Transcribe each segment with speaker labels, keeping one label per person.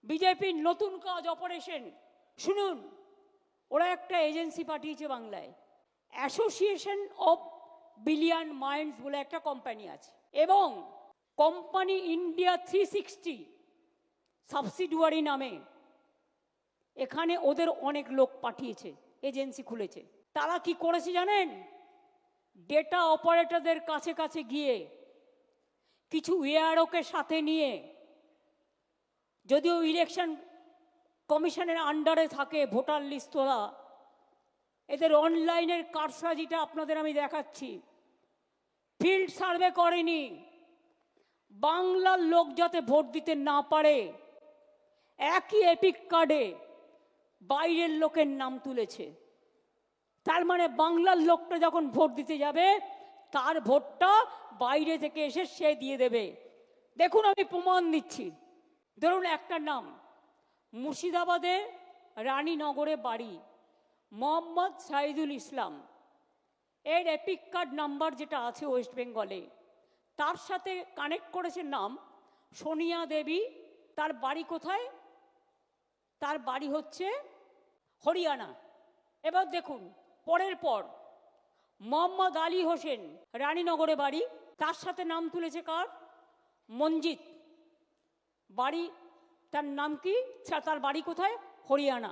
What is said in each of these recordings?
Speaker 1: বিজেপির নতুন কাজ অপারেশন শুনুন, ওরা একটা এজেন্সি পাঠিয়েছে বাংলায়, অ্যাসোসিয়েশন অফ বিলিয়ন মাইন্ডস বলে একটা কোম্পানি আছে, এবং কোম্পানি ইন্ডিয়া 360 সাবসিডিয়ারি নামে এখানে ওদের অনেক লোক পাঠিয়েছে, এজেন্সি খুলেছে। তারা কি করেছে জানেন? ডেটা অপারেটরদের কাছে কাছে গিয়ে কিছু এআরওকে সাথে নিয়ে, যদিও ইলেকশন কমিশনের আন্ডারে থাকে ভোটার লিস্ট তোলা, এদের অনলাইনের কারসাজিটা আপনাদের আমি দেখাচ্ছি। ফিল্ড সার্ভে করেনি, বাংলার লোক যাতে ভোট দিতে না পারে একই এপিক কার্ডে বাইরের লোকের নাম তুলেছে। তার মানে বাংলার লোকটা যখন ভোট দিতে যাবে তার ভোটটা বাইরে থেকে এসে সে দিয়ে দেবে। দেখুন আমি প্রমাণ দিচ্ছি। ধরুন একটা নাম, মুর্শিদাবাদে রানীনগরে বাড়ি, মোহাম্মদ সাইদুল ইসলাম, এর এপিক কার্ড নাম্বার যেটা আছে ওয়েস্ট বেঙ্গলে, তার সাথে কানেক্ট করেছে নাম সোনিয়া দেবী। তার বাড়ি কোথায়? তার বাড়ি হচ্ছে হরিয়ানা। এবার দেখুন পরের পর মোহাম্মদ আলী হোসেন, রানীনগরে বাড়ি, তার সাথে নাম তুলেছে কার? মঞ্জিত, বাড়ি, তার নাম কি? তার বাড়ি কোথায়? হরিয়ানা।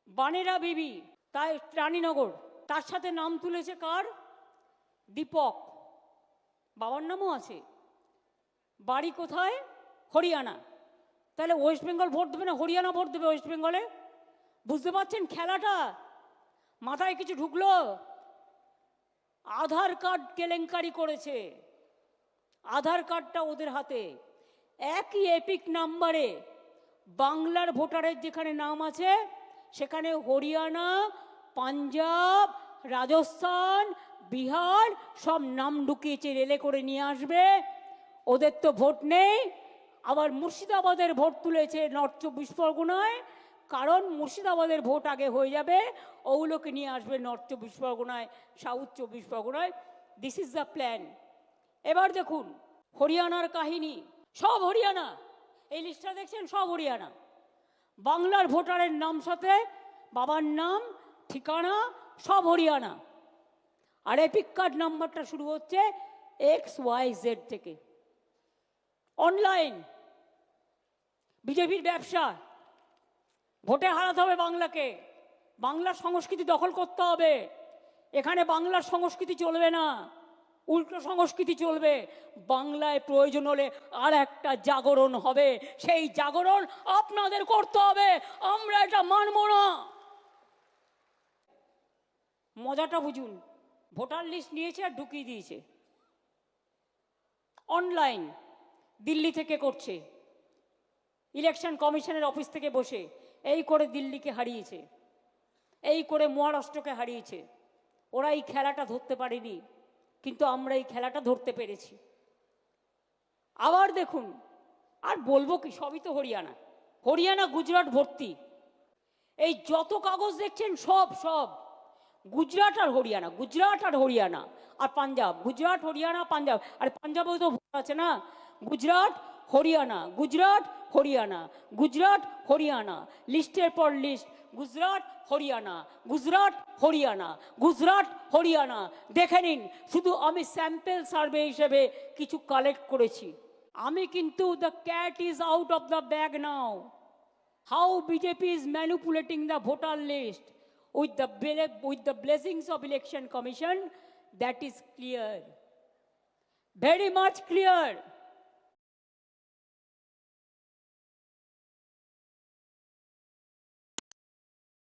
Speaker 1: বানেরা বিবি, তাই রানীনগর, তার সাথে নাম তুলেছে কার? দীপক, বাবার নামও আছে, বাড়ি কোথায়? হরিয়ানা। তাহলে ওয়েস্ট বেঙ্গল ভোট দেবে না হরিয়ানা ভোট দেবে ওয়েস্ট বেঙ্গলে? বুঝতে পারছেন খেলাটা? মাথায় কিছু ঢুকলো? আধার কার্ড কেলেঙ্কারি করেছে, আধার কার্ডটা ওদের হাতে, একই এপিক নাম্বারে বাংলার ভোটারের যেখানে নাম আছে সেখানে হরিয়ানা, পাঞ্জাব, রাজস্থান, বিহার সব নাম ঢুকিয়েছে, রেলে করে নিয়ে আসবে। ওদের তো ভোট নেই, আবার মুর্শিদাবাদের ভোট তুলেছে নর্থ 24 পরগনায়, কারণ মুর্শিদাবাদের ভোট আগে হয়ে যাবে, ওগুলোকে নিয়ে আসবে নর্থ 24 পরগনায়, সাউথ 24 পরগনায়। This is the plan. এবার দেখুন হরিয়ানার কাহিনী, সব হরিয়ানা, এই লিস্টটা দেখছেন সব হরিয়ানা। বাংলার ভোটারের নাম সাথে বাবার নাম, ঠিকানা সব হরিয়ানা। আর এপিক কার্ড নাম্বারটা শুরু হচ্ছে XYZ থেকে। অনলাইন বিজেপির ব্যবসা, ভোটে হারাতে হবে বাংলাকে, বাংলার সংস্কৃতি দখল করতে হবে। এখানে বাংলার সংস্কৃতি চলবে না, উল্টো সংস্কৃতি চলবে। বাংলায় প্রয়োজন হলে আর একটা জাগরণ হবে, সেই জাগরণ আপনাদের করতে হবে, আমরা এটা মানব না। মজাটা বুঝুন, ভোটার লিস্ট নিয়েছে আর ঢুকিয়ে দিয়েছে অনলাইন, দিল্লি থেকে করছে, ইলেকশন কমিশনের অফিস থেকে বসে। এই করে দিল্লিকে হারিয়েছে, এই করে মহারাষ্ট্রকে হারিয়েছে। ওরা এই খেলাটা ধরতে পারেনি, কিন্তু আমরা এই খেলাটা ধরতে পেরেছি। আবার দেখুন, আর বলবো কি, সবই তো হরিয়ানা, হরিয়ানা গুজরাট ভর্তি। এই যত কাগজ দেখছেন সব সব গুজরাট আর হরিয়ানা, গুজরাট আর হরিয়ানা আর পাঞ্জাব, গুজরাট হরিয়ানা পাঞ্জাব। আর পাঞ্জাবেও তো ভোট আছে না। গুজরাট হরিয়ানা, গুজরাট হরিয়ানা, গুজরাট হরিয়ানা, লিস্টের পর লিস্ট, গুজরাট হরিয়ানা, গুজরাট হরিয়ানা, গুজরাট হরিয়ানা। দেখে নিন, শুধু আমি স্যাম্পল সার্ভে হিসেবে কিছু কালেক্ট করেছি। আমি কিন্তু the cat is out of the bag now. How BJP is manipulating the voter list with the blessings of Election Commission, that is clear, very much clear.